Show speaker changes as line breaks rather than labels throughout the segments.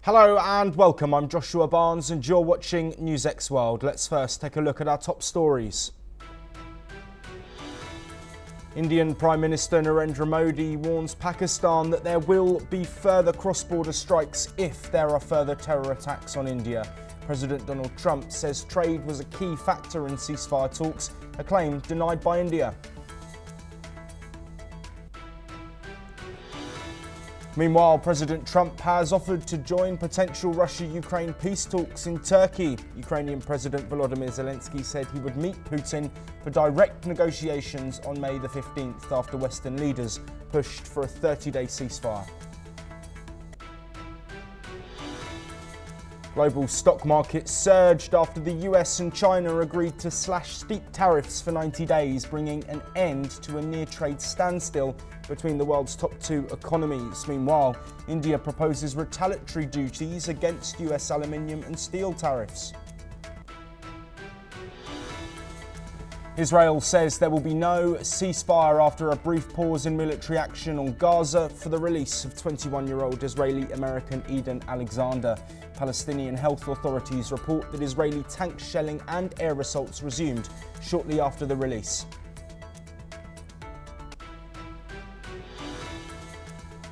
Hello and welcome, I'm Joshua Barnes and you're watching NewsX World. Let's first take a look at our top stories. Indian Prime Minister Narendra Modi warns Pakistan that there will be further cross-border strikes if there are further terror attacks on India. President Donald Trump says trade was a key factor in ceasefire talks, a claim denied by India. Meanwhile, President Trump has offered to join potential Russia-Ukraine peace talks in Turkey. Ukrainian President Volodymyr Zelensky said he would meet Putin for direct negotiations on May the 15th after Western leaders pushed for a 30-day ceasefire. Global stock markets surged after the US and China agreed to slash steep tariffs for 90 days, bringing an end to a near-trade standstill between the world's top two economies. Meanwhile, India proposes retaliatory duties against US aluminium and steel tariffs. Israel says there will be no ceasefire after a brief pause in military action on Gaza for the release of 21-year-old Israeli-American Idan Alexander. Palestinian health authorities report that Israeli tank shelling and air assaults resumed shortly after the release.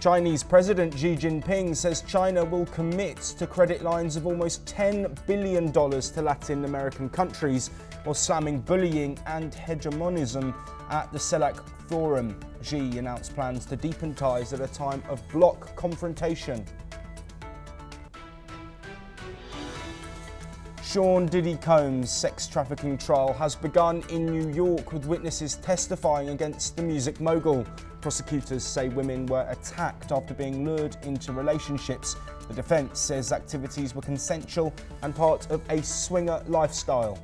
Chinese President Xi Jinping says China will commit to credit lines of almost $10 billion to Latin American countries, while slamming bullying and hegemonism at the CELAC Forum. Xi announced plans to deepen ties at a time of bloc confrontation. Sean Diddy Combs' sex trafficking trial has begun in New York, with witnesses testifying against the music mogul. Prosecutors say women were attacked after being lured into relationships. The defense says activities were consensual and part of a swinger lifestyle.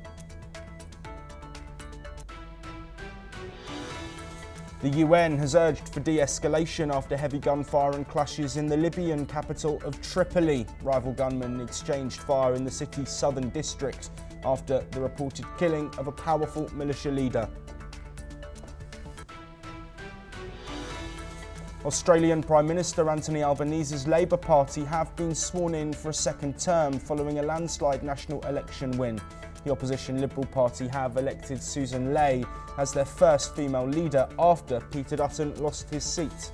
The UN has urged for de-escalation after heavy gunfire and clashes in the Libyan capital of Tripoli. Rival gunmen exchanged fire in the city's southern district after the reported killing of a powerful militia leader. Australian Prime Minister Anthony Albanese's Labor Party have been sworn in for a second term following a landslide national election win. The opposition Liberal Party have elected Susan Ley as their first female leader after Peter Dutton lost his seat.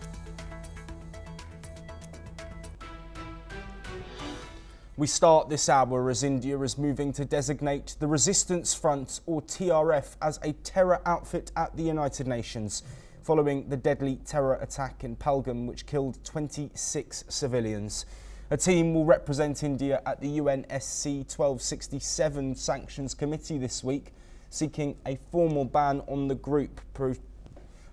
We start this hour as India is moving to designate the Resistance Front, or TRF, as a terror outfit at the United Nations, following the deadly terror attack in Pahalgam which killed 26 civilians. A team will represent India at the UNSC 1267 Sanctions Committee this week, seeking a formal ban on the group.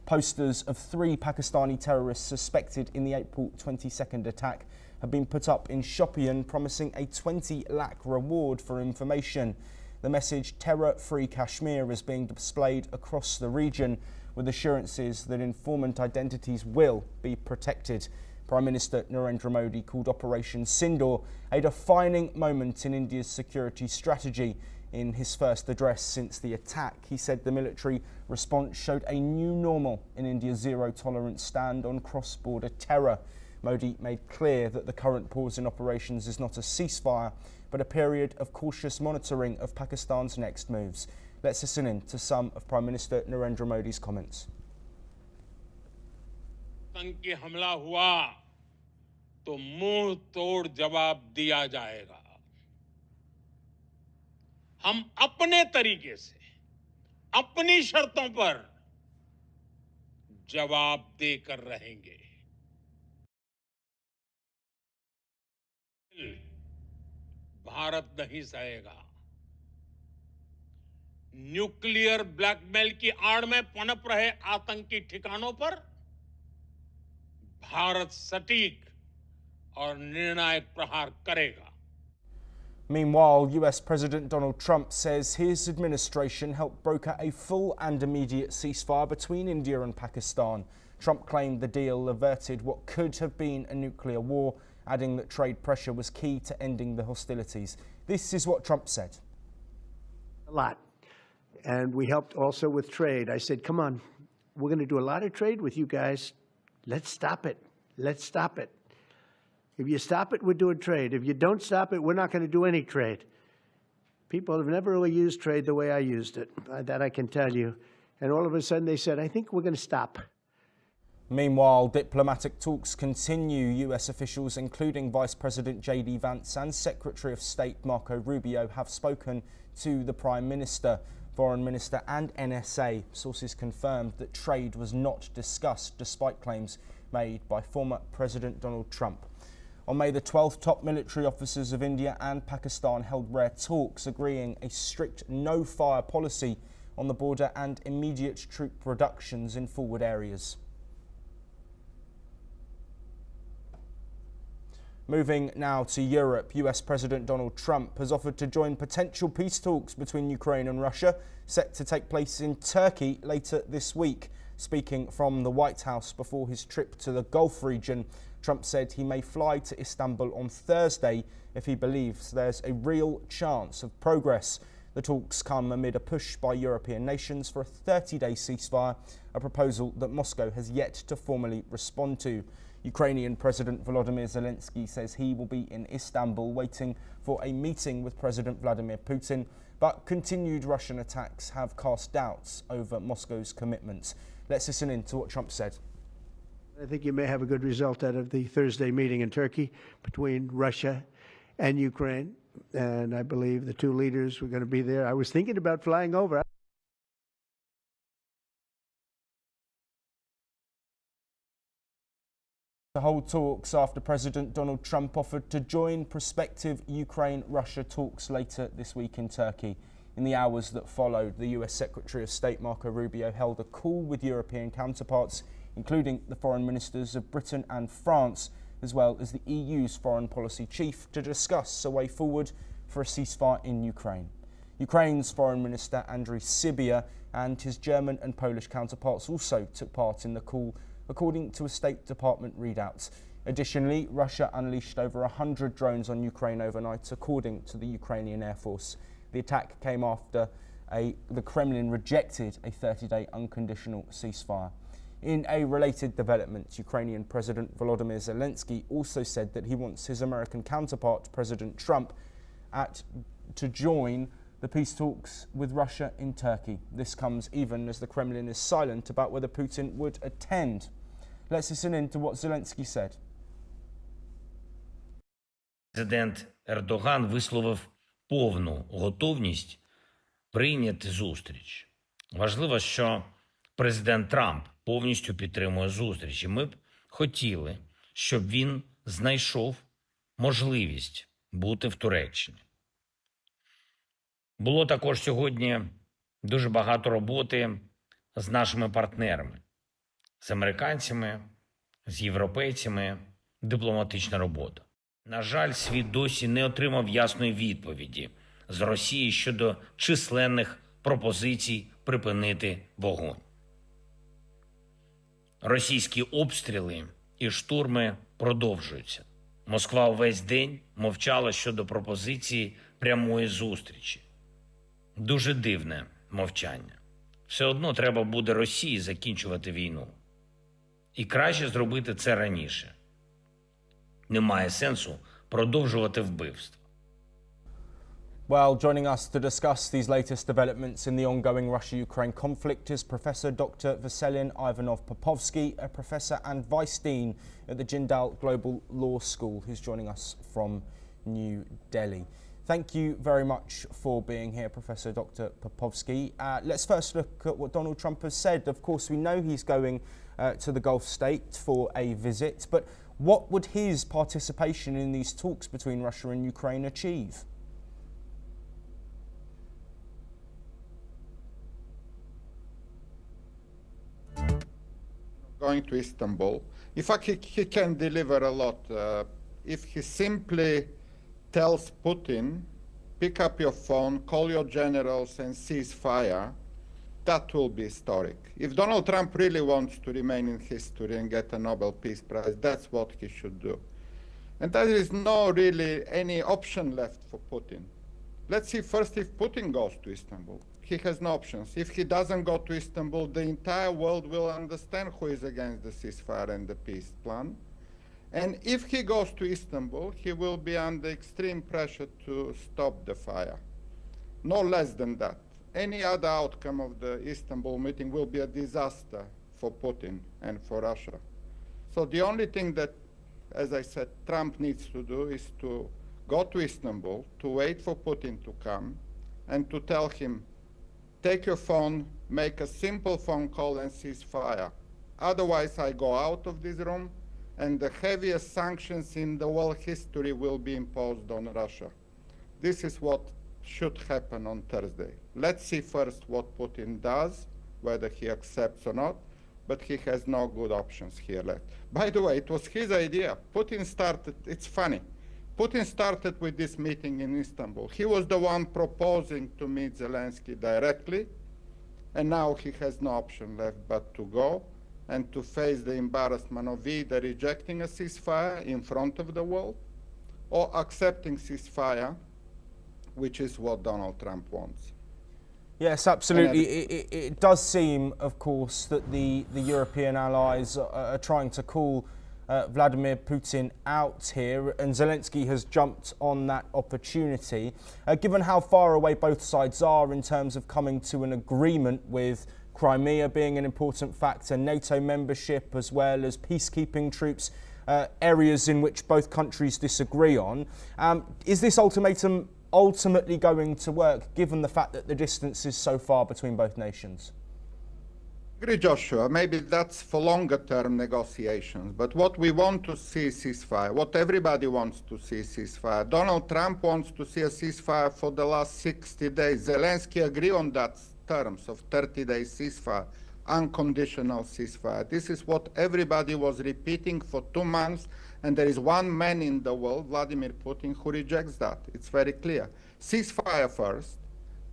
Posters of 3 Pakistani terrorists suspected in the April 22nd attack have been put up in Shopian, promising a 20 lakh reward for information. The message "Terror-Free Kashmir" is being displayed across the region, with assurances that informant identities will be protected. Prime Minister Narendra Modi called Operation Sindoor a defining moment in India's security strategy. In his first address since the attack, he said the military response showed a new normal in India's zero-tolerance stand on cross-border terror. Modi made clear that the current pause in operations is not a ceasefire, but a period of cautious monitoring of Pakistan's next moves. Let's listen in to some of Prime Minister Narendra Modi's comments.
आतंकी हमला हुआ तो मुंह तोड़ जवाब दिया जाएगा। हम अपने तरीके से अपनी शर्तों पर जवाब देकर रहेंगे। भारत नहीं सहेगा। न्यूक्लियर ब्लैकमेल की आड़ में पनप रहे आतंकी ठिकानों पर भारत सटीक और निर्णायक प्रहार करेगा।
Meanwhile, US President Donald Trump says his administration helped broker a full and immediate ceasefire between India and Pakistan. Trump claimed the deal averted what could have been a nuclear war, adding that trade pressure was key to ending the hostilities. This is what Trump said.
A lot. And we helped also with trade. I said, come on, we're going to do a lot of trade with you guys. Let's stop it. Let's stop it. If you stop it, we're doing trade. If you don't stop it, we're not going to do any trade. People have never really used trade the way I used it. That I can tell you. And all of a sudden they said, I think we're going to stop.
Meanwhile, diplomatic talks continue. US officials, including Vice President J.D. Vance and Secretary of State Marco Rubio, have spoken to the Prime Minister, Foreign Minister and NSA. Sources confirmed that trade was not discussed, despite claims made by former President Donald Trump. On May the 12th, top military officers of India and Pakistan held rare talks, agreeing a strict no-fire policy on the border and immediate troop reductions in forward areas. Moving now to Europe, US President Donald Trump has offered to join potential peace talks between Ukraine and Russia, set to take place in Turkey later this week. Speaking from the White House before his trip to the Gulf region, Trump said he may fly to Istanbul on Thursday if he believes there's a real chance of progress. The talks come amid a push by European nations for a 30-day ceasefire, a proposal that Moscow has yet to formally respond to. Ukrainian President Volodymyr Zelensky says he will be in Istanbul waiting for a meeting with President Vladimir Putin, but continued Russian attacks have cast doubts over Moscow's commitments. Let's listen in to what Trump said.
I think you may have a good result out of the Thursday meeting in Turkey between Russia and Ukraine, and I believe the two leaders were going to be there. I was thinking about flying over.
To hold talks after President Donald Trump offered to join prospective Ukraine-Russia talks later this week in Turkey. In the hours that followed, the US Secretary of State Marco Rubio held a call with European counterparts, including the foreign ministers of Britain and France, as well as the EU's foreign policy chief, to discuss a way forward for a ceasefire in Ukraine. Ukraine's Foreign Minister Andriy Sybiha and his German and Polish counterparts also took part in the call, according to a State Department readout. Additionally, Russia unleashed over 100 drones on Ukraine overnight, according to the Ukrainian Air Force. The attack came after the Kremlin rejected a 30-day unconditional ceasefire. In a related development, Ukrainian President Volodymyr Zelensky also said that he wants his American counterpart, President Trump, to join the peace talks with Russia in Turkey. This comes even as the Kremlin is silent about whether Putin would attend. Let's listen in to what Zelensky said.
Президент Ердоган висловив повну готовність прийняти зустріч. Важливо, що президент Трамп повністю підтримує зустріч. І ми б хотіли, щоб він знайшов можливість бути в Туреччині. Було також сьогодні дуже багато роботи з нашими партнерами, з американцями, з європейцями, дипломатична робота. На жаль, світ досі не отримав ясної відповіді з Росії щодо численних пропозицій припинити вогонь. Російські обстріли і штурми продовжуються. Москва увесь день мовчала щодо пропозиції прямої зустрічі. Дуже дивне мовчання. Все одно треба буде Росії закінчувати війну. І краще зробити це раніше. Немає сенсу продовжувати вбивство.
Well, joining us to discuss these latest developments in the ongoing Russia-Ukraine conflict is Professor Dr. Vasilin Ivanov Papovski, a professor and vice dean at the Jindal Global Law School, who's joining us from New Delhi. Thank you very much for being here, Professor Dr. Papovski. Let's first look at what Donald Trump has said. Of course, we know he's going to the Gulf state for a visit, but what would his participation in these talks between Russia and Ukraine achieve?
Going to Istanbul. In fact, he can deliver a lot. If he simply tells Putin, pick up your phone, call your generals and cease fire, that will be historic. If Donald Trump really wants to remain in history and get a Nobel Peace Prize, that's what he should do. And there is no really any option left for Putin. Let's see first if Putin goes to Istanbul. He has no options. If he doesn't go to Istanbul, the entire world will understand who is against the ceasefire and the peace plan. And if he goes to Istanbul, he will be under extreme pressure to stop the fire. No less than that. Any other outcome of the Istanbul meeting will be a disaster for Putin and for Russia. So the only thing that, as I said, Trump needs to do is to go to Istanbul, to wait for Putin to come, and to tell him, take your phone, make a simple phone call and cease fire. Otherwise, I go out of this room, and the heaviest sanctions in the world history will be imposed on Russia. This is what should happen on Thursday. Let's see first what Putin does, whether he accepts or not, but he has no good options here left. By the way, it was his idea. Putin started, it's funny, Putin started with this meeting in Istanbul. He was the one proposing to meet Zelensky directly, and now he has no option left but to go and to face the embarrassment of either rejecting a ceasefire in front of the world or accepting ceasefire, which is what Donald Trump wants.
Yes, absolutely. It does seem, of course, that the European allies are trying to call Vladimir Putin out here, and Zelensky has jumped on that opportunity. Given how far away both sides are in terms of coming to an agreement, with Crimea being an important factor, NATO membership, as well as peacekeeping troops, areas in which both countries disagree on, is this ultimatum ultimately going to work, given the fact that the distance is so far between both nations?
I agree, Joshua. Maybe that's for longer term negotiations, but what we want to see is ceasefire. What everybody wants to see is ceasefire. Donald Trump wants to see a ceasefire for the last 60 days. Zelensky agreed on that terms of 30-day ceasefire, unconditional ceasefire. This is what everybody was repeating for 2 months, and there is one man in the world, Vladimir Putin, who rejects that. It's very clear. Ceasefire first.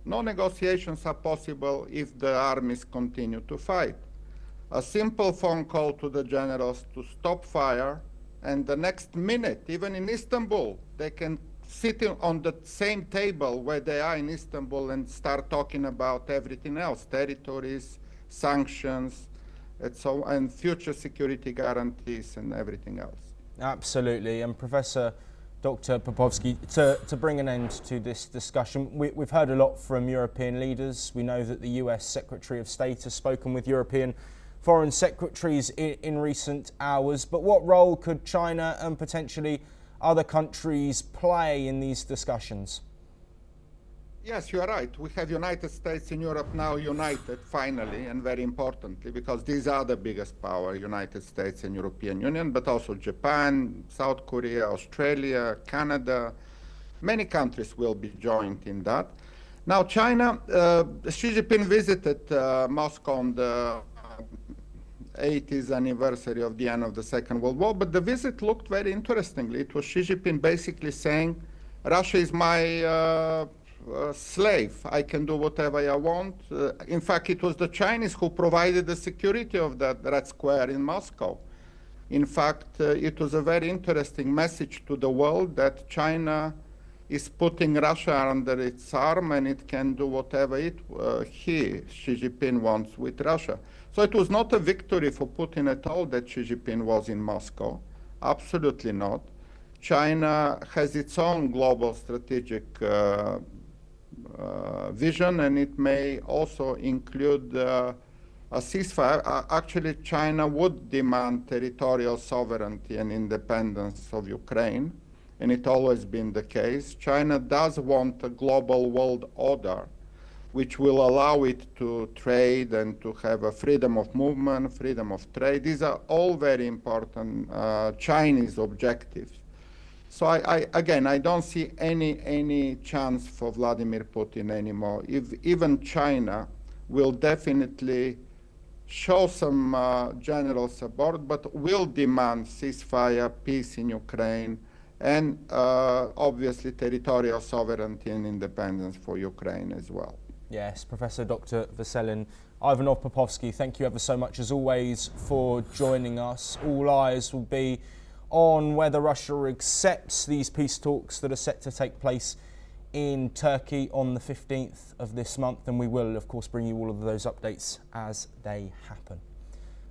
No negotiations are possible if the armies continue to fight. A simple phone call to the generals to stop fire, and the next minute, even in Istanbul, they can sit on the same table where they are in Istanbul and start talking about everything else, territories, sanctions, and future security guarantees and everything else.
Absolutely. And Professor Dr. Papovski, to bring an end to this discussion, we've heard a lot from European leaders. We know that the US Secretary of State has spoken with European foreign secretaries in recent hours. But what role could China and potentially other countries play in these discussions?
Yes, you are right. We have United States and Europe now united, finally, and very importantly, because these are the biggest power, United States and European Union, but also Japan, South Korea, Australia, Canada. Many countries will be joined in that. Now, China, Xi Jinping visited Moscow on the 80th anniversary of the end of the Second World War, but the visit looked very interestingly. It was Xi Jinping basically saying, Russia is my slave. I can do whatever I want. In fact, it was the Chinese who provided the security of that Red Square in Moscow. In fact, it was a very interesting message to the world that China is putting Russia under its arm, and it can do whatever Xi Jinping wants with Russia. So it was not a victory for Putin at all that Xi Jinping was in Moscow. Absolutely not. China has its own global strategic vision, and it may also include a ceasefire. Actually, China would demand territorial sovereignty and independence of Ukraine, and it's always been the case. China does want a global world order, which will allow it to trade and to have a freedom of movement, freedom of trade. These are all very important Chinese objectives. So again, I don't see any chance for Vladimir Putin anymore. Even China will definitely show some general support, but will demand ceasefire, peace in Ukraine, and obviously territorial sovereignty and independence for Ukraine as well.
Yes, Professor Dr. Veselin. Ivanov, Papovski, thank you ever so much as always for joining us. All eyes will be on whether Russia accepts these peace talks that are set to take place in Turkey on the 15th of this month, and we will of course bring you all of those updates as they happen.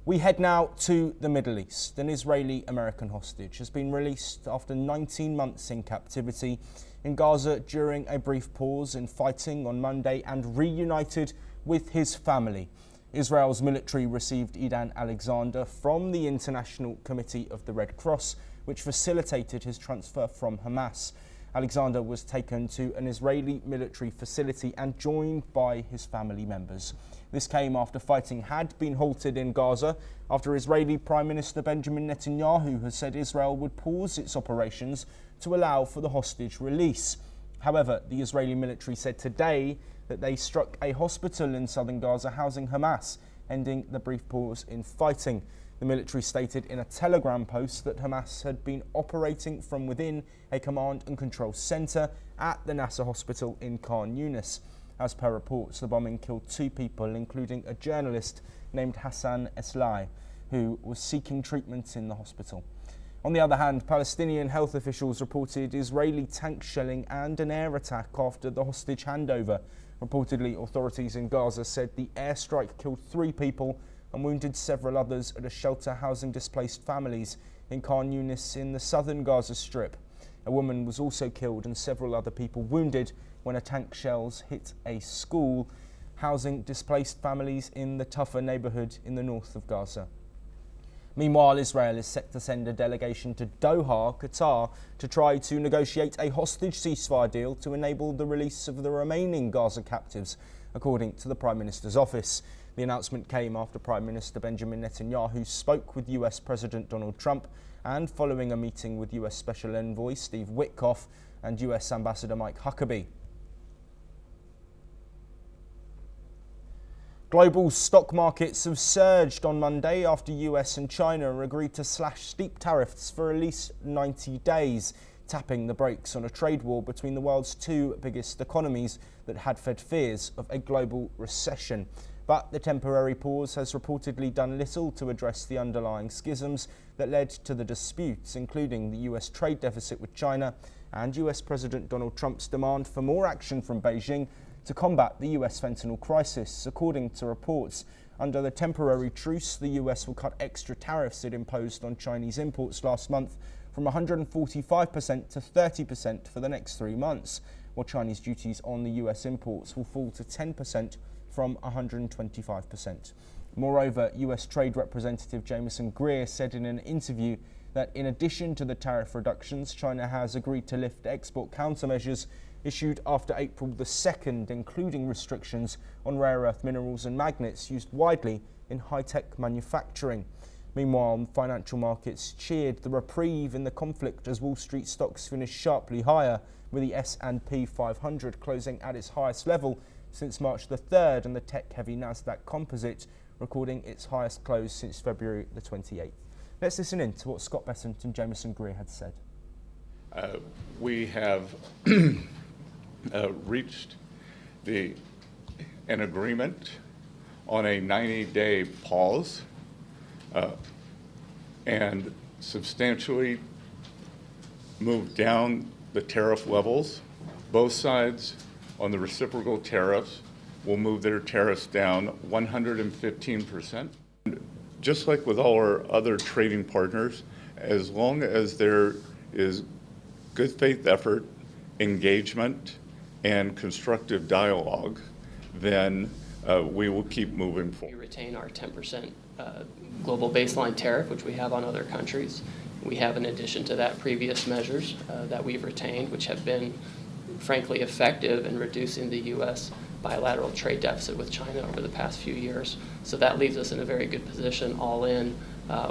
We head now to the Middle East. An Israeli-American hostage has been released after 19 months in captivity in Gaza during a brief pause in fighting on Monday and reunited with his family. Israel's military received Idan Alexander from the International Committee of the Red Cross, which facilitated his transfer from Hamas. Alexander was taken to an Israeli military facility and joined by his family members. This came after fighting had been halted in Gaza after Israeli Prime Minister Benjamin Netanyahu has said Israel would pause its operations to allow for the hostage release. However, the Israeli military said today that they struck a hospital in southern Gaza housing Hamas, ending the brief pause in fighting. The military stated in a Telegram post that Hamas had been operating from within a command and control centre at the Nasser hospital in Khan Yunis. As per reports, the bombing killed 2 people, including a journalist named Hassan Eslai, who was seeking treatment in the hospital. On the other hand, Palestinian health officials reported Israeli tank shelling and an air attack after the hostage handover. Reportedly, authorities in Gaza said the airstrike killed 3 people and wounded several others at a shelter housing displaced families in Khan Yunis in the southern Gaza Strip. A woman was also killed and several other people wounded when a tank shells hit a school housing displaced families in the Taffa neighbourhood in the north of Gaza. Meanwhile, Israel is set to send a delegation to Doha, Qatar, to try to negotiate a hostage ceasefire deal to enable the release of the remaining Gaza captives, according to the Prime Minister's office. The announcement came after Prime Minister Benjamin Netanyahu spoke with US President Donald Trump and following a meeting with US Special Envoy Steve Witkoff and US Ambassador Mike Huckabee. Global stock markets have surged on Monday after US and China agreed to slash steep tariffs for at least 90 days, tapping the brakes on a trade war between the world's 2 biggest economies that had fed fears of a global recession. But the temporary pause has reportedly done little to address the underlying schisms that led to the disputes, including the US trade deficit with China and US President Donald Trump's demand for more action from Beijing to combat the US fentanyl crisis. According to reports, under the temporary truce, the US will cut extra tariffs it imposed on Chinese imports last month from 145% to 30% for the next 3 months, while Chinese duties on the US imports will fall to 10% from 125%. Moreover, US Trade Representative Jameson Greer said in an interview that in addition to the tariff reductions, China has agreed to lift export countermeasures issued after April the 2nd, including restrictions on rare earth minerals and magnets used widely in high-tech manufacturing. Meanwhile, financial markets cheered the reprieve in the conflict as Wall Street stocks finished sharply higher, with the S&P 500 closing at its highest level since March the 3rd and the tech-heavy Nasdaq Composite recording its highest close since February the 28th. Let's listen in to what Scott Bessent and Jameson Greer had said.
We have reached an agreement on a 90-day pause and substantially moved down the tariff levels. Both sides on the reciprocal tariffs will move their tariffs down 115%. Just like with all our other trading partners, as long as there is good faith effort, engagement, and constructive dialogue, then we will keep moving forward.
We retain our 10% global baseline tariff, which we have on other countries. We have, in addition to that, previous measures that we've retained, which have been, frankly, effective in reducing the U.S. bilateral trade deficit with China over the past few years. So that leaves us in a very good position all in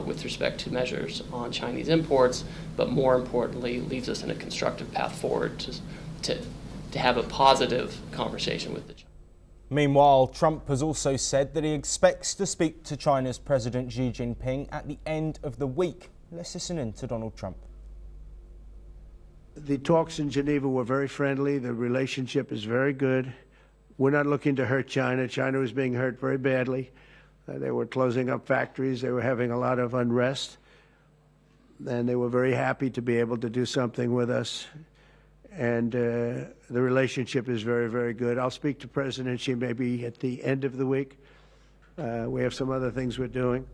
with respect to measures on Chinese imports, but more importantly, leaves us in a constructive path forward to have a positive conversation with the Chinese.
Meanwhile, Trump has also said that he expects to speak to China's President Xi Jinping at the end of the week. Let's listen in to Donald Trump.
The talks in Geneva were very friendly. The relationship is very good. We're not looking to hurt China. China was being hurt very badly. They were closing up factories. They were having a lot of unrest. And they were very happy to be able to do something with us. And the relationship is very, very good. I'll speak to President Xi maybe at the end of the week. We have some other things we're doing.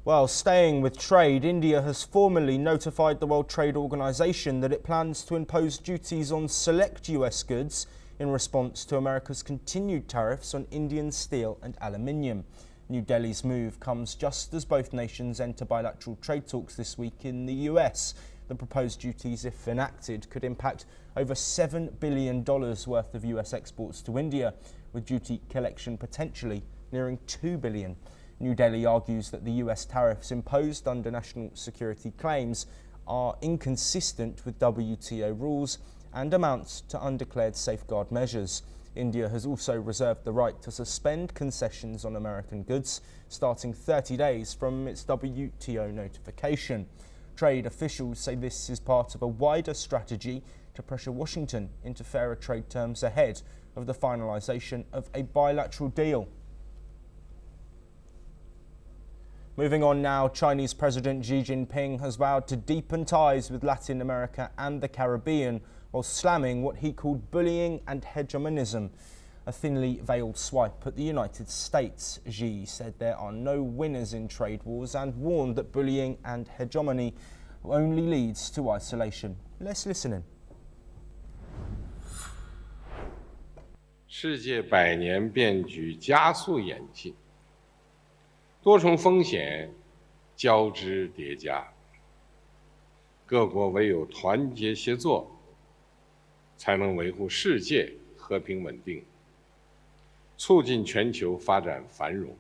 Well, staying with trade, India has formally notified the World Trade Organization that it plans to impose duties on select US goods in response to America's continued tariffs on Indian steel and aluminium. New Delhi's move comes just as both nations enter bilateral trade talks this week in the US. The proposed duties, if enacted, could impact over $7 billion worth of US exports to India, with duty collection potentially nearing $2 billion. New Delhi argues that the US tariffs imposed under national security claims are inconsistent with WTO rules and amounts to undeclared safeguard measures. India has also reserved the right to suspend concessions on American goods, starting 30 days from its WTO notification. Trade officials say this is part of a wider strategy to pressure Washington into fairer trade terms ahead of the finalisation of a bilateral deal. Moving on now, Chinese President Xi Jinping has vowed to deepen ties with Latin America and the Caribbean while slamming what he called bullying and hegemonism, a thinly veiled swipe at the United States. Xi said there are no winners in trade wars and warned that bullying and hegemony only leads to isolation. Let's listen in.
世界百年变局加速演进，多重风险交织叠加，各国唯有团结协作，才能维护世界和平稳定，促进全球发展繁荣。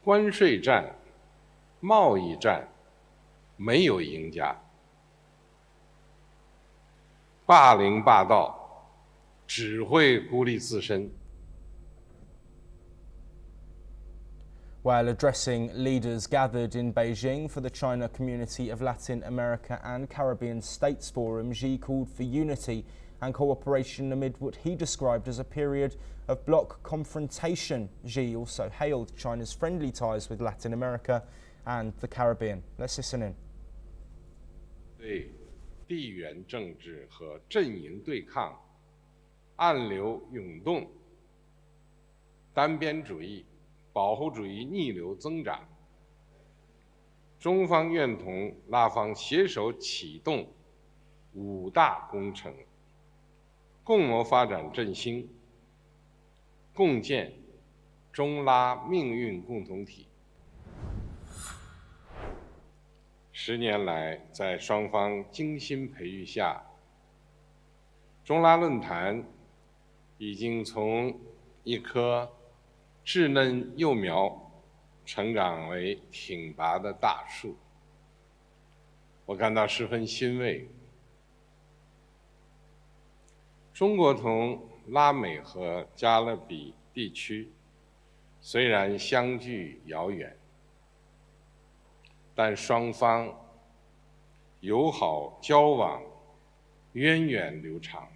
关税战、贸易战没有赢家，霸凌霸道只会孤立自身。
While addressing leaders gathered in Beijing for the China Community of Latin America and Caribbean States Forum, Xi called for unity and cooperation amid what he described as a period of bloc confrontation. Xi also hailed China's friendly ties with Latin America and the Caribbean. Let's listen in.
对地缘政治和阵营对抗、暗流涌动、单边主义、 保护主义逆流增长，中方愿同拉方携手启动5大工程，共谋发展振兴，共建中拉命运共同体。10年来，在双方精心培育下，中拉论坛已经从一颗 稚嫩幼苗成长为挺拔的大树，我感到十分欣慰。中国同拉美和加勒比地区虽然相距遥远，但双方友好交往源远流长。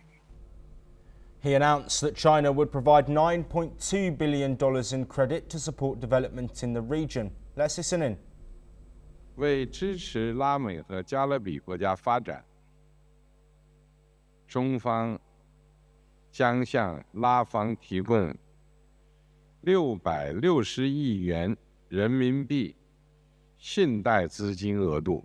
He announced that China would provide $9.2 billion in credit to support development in the region. Let's listen in.
为支持拉美和加勒比国家发展，中方将向拉方提供660亿元人民币信贷资金额度。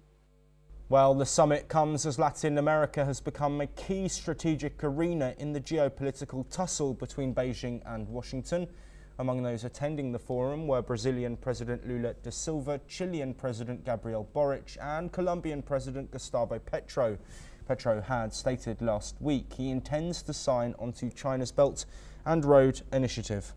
Well, the summit comes as Latin America has become a key strategic arena in the geopolitical tussle between Beijing and Washington. Among those attending the forum were Brazilian President Lula da Silva, Chilean President Gabriel Boric and Colombian President Gustavo Petro. Petro had stated last week he intends to sign onto China's Belt and Road Initiative.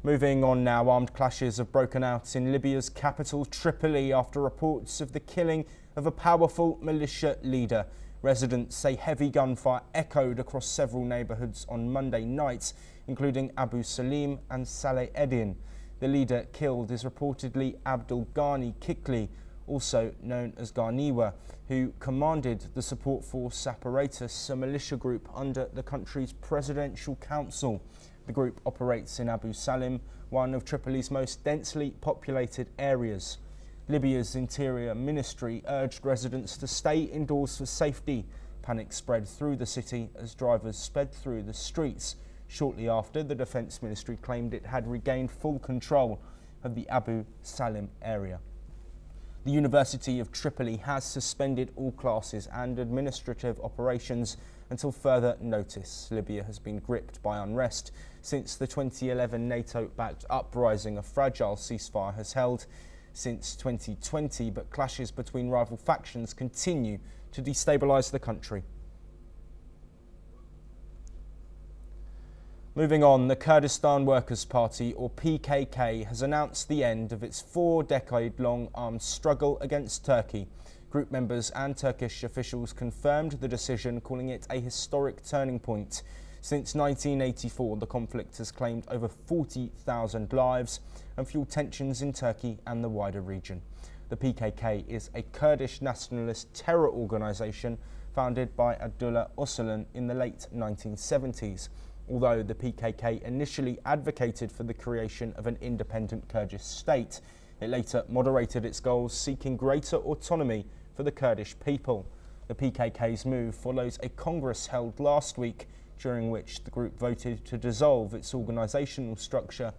Moving on now, armed clashes have broken out in Libya's capital, Tripoli, after reports of the killing of a powerful militia leader. Residents say heavy gunfire echoed across several neighbourhoods on Monday night, including Abu Salim and Saleh Eddin. The leader killed is reportedly Abdul Ghani Kikli, also known as Ghaniwa, who commanded the support force apparatus, a militia group under the country's presidential council. The group operates in Abu Salim, one of Tripoli's most densely populated areas. Libya's Interior Ministry urged residents to stay indoors for safety. Panic spread through the city as drivers sped through the streets shortly after the Defence Ministry claimed it had regained full control of the Abu Salim area. The University of Tripoli has suspended all classes and administrative operations until further notice. Libya has been gripped by unrest since the 2011 NATO-backed uprising. A fragile ceasefire has held since 2020, but clashes between rival factions continue to destabilise the country. Moving on, the Kurdistan Workers' Party, or PKK, has announced the end of its 4-decade-long armed struggle against Turkey. Group members and Turkish officials confirmed the decision, calling it a historic turning point. Since 1984, the conflict has claimed over 40,000 lives and fueled tensions in Turkey and the wider region. The PKK is a Kurdish nationalist terror organisation founded by Abdullah Öcalan in the late 1970s. Although the PKK initially advocated for the creation of an independent Kurdish state, it later moderated its goals, seeking greater autonomy for the Kurdish people. The PKK's move follows a Congress held last week, during which the group voted to dissolve its organisational structure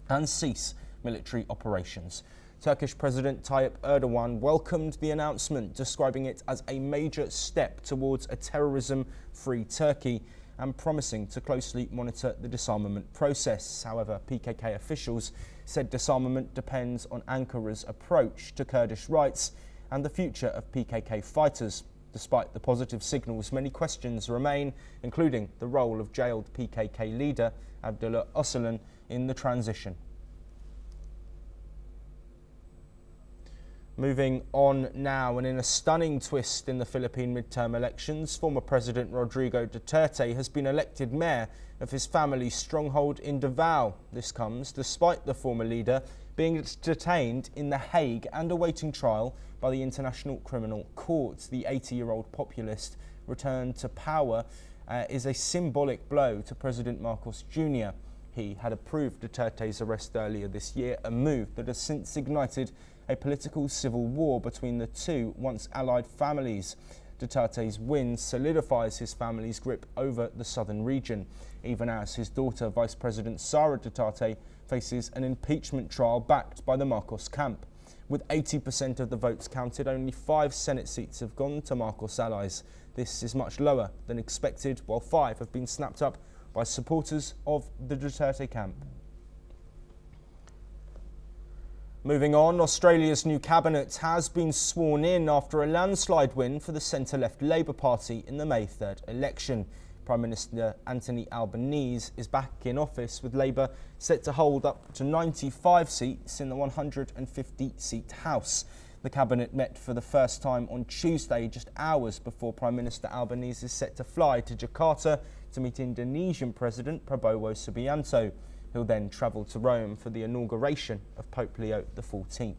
and cease military operations. Turkish President Tayyip Erdogan welcomed the announcement, describing it as a major step towards a terrorism-free Turkey and promising to closely monitor the disarmament process. However, PKK officials said disarmament depends on Ankara's approach to Kurdish rights and the future of PKK fighters. Despite the positive signals, many questions remain, including the role of jailed PKK leader Abdullah Öcalan in the transition. Moving on now, and in a stunning twist in the Philippine midterm elections, former President Rodrigo Duterte has been elected mayor of his family's stronghold in Davao. This comes despite the former leader being detained in The Hague and awaiting trial by the International Criminal Court. The 80-year-old populist return to power is a symbolic blow to President Marcos Jr. He had approved Duterte's arrest earlier this year, a move that has since ignited a political civil war between the two once allied families. Duterte's win solidifies his family's grip over the southern region, even as his daughter, Vice President Sara Duterte, faces an impeachment trial backed by the Marcos camp. With 80% of the votes counted, only 5 Senate seats have gone to Marcos allies. This is much lower than expected, while 5 have been snapped up by supporters of the Duterte camp. Moving on, Australia's new cabinet has been sworn in after a landslide win for the centre-left Labour Party in the May 3rd election. Prime Minister Anthony Albanese is back in office, with Labour set to hold up to 95 seats in the 150-seat House. The cabinet met for the first time on Tuesday, just hours before Prime Minister Albanese is set to fly to Jakarta to meet Indonesian President Prabowo Subianto. He'll then travel to Rome for the inauguration of Pope Leo XIV.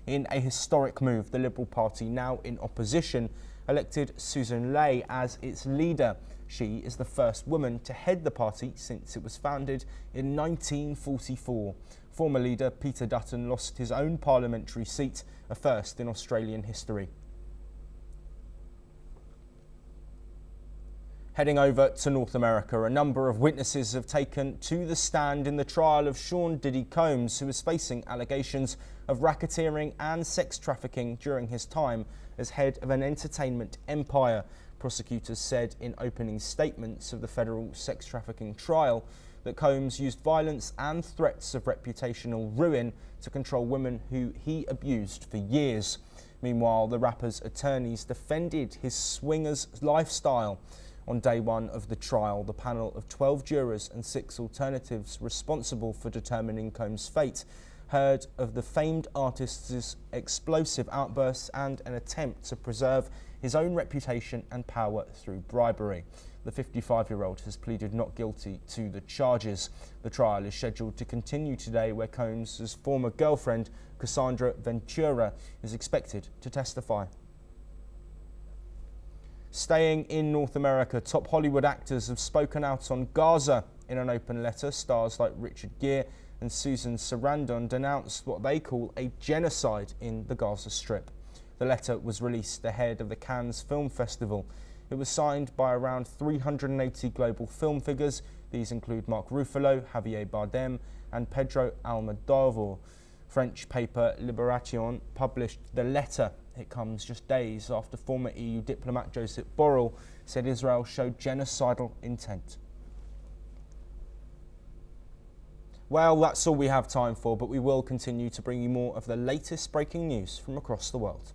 In a historic move, the Liberal Party, now in opposition, elected Susan Ley as its leader. She is the first woman to head the party since it was founded in 1944. Former leader Peter Dutton lost his own parliamentary seat, a first in Australian history. Heading over to North America, a number of witnesses have taken to the stand in the trial of Sean Diddy Combs, who is facing allegations of racketeering and sex trafficking during his time as head of an entertainment empire. Prosecutors said in opening statements of the federal sex trafficking trial that Combs used violence and threats of reputational ruin to control women who he abused for years. Meanwhile, the rapper's attorneys defended his swingers lifestyle. On day one of the trial, the panel of 12 jurors and 6 alternatives responsible for determining Combs' fate heard of the famed artist's explosive outbursts and an attempt to preserve his own reputation and power through bribery. The 55-year-old has pleaded not guilty to the charges. The trial is scheduled to continue today, where Combs' former girlfriend, Cassandra Ventura, is expected to testify. Staying in North America, top Hollywood actors have spoken out on Gaza. In an open letter, stars like Richard Gere and Susan Sarandon denounced what they call a genocide in the Gaza Strip. The letter was released ahead of the Cannes Film Festival. It was signed by around 380 global film figures, These include Mark Ruffalo, Javier Bardem and Pedro Almodovar. French paper Libération published the letter. It comes just days after former EU diplomat Joseph Borrell said Israel showed genocidal intent. Well, that's all we have time for, but we will continue to bring you more of the latest breaking news from across the world.